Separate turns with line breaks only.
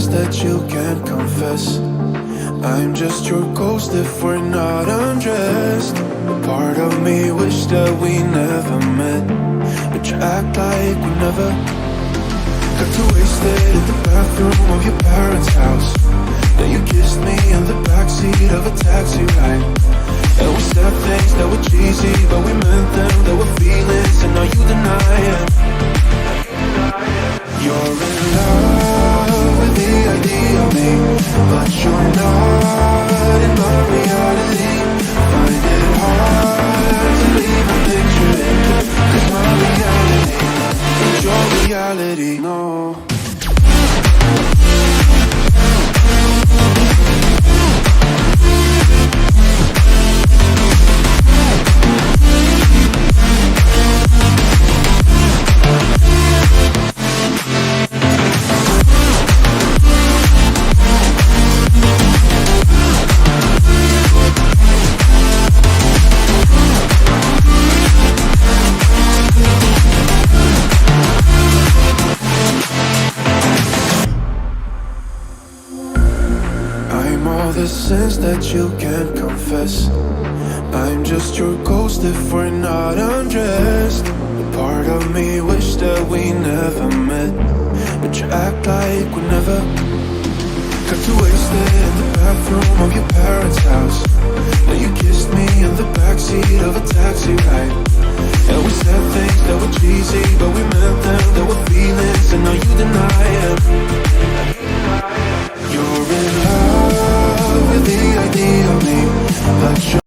sins that you can't confess. I'm just your ghost if we're not undressed. A part of me wish that we never met, but you act like we never. Got too wasted in the bathroom of your parents' house. Then you kissed me in the backseat of a taxi ride. And we said things that were cheesy, but we meant them. There were feelings, and now you deny it. You're in love with the idea of me, but you're not in my reality. Find it hard to leave a picture in, 'cause my reality ain't your reality, no. All the sins that you can't confess. I'm just your ghost if we're not undressed. A part of me wish that we never met, but you act like we never. Got too wasted in the bathroom of your parents' house. Then you kissed me in the backseat of a taxi ride. And we said things that were cheesy, but we meant them. There were feelings, and now you deny it. You're in love with the idea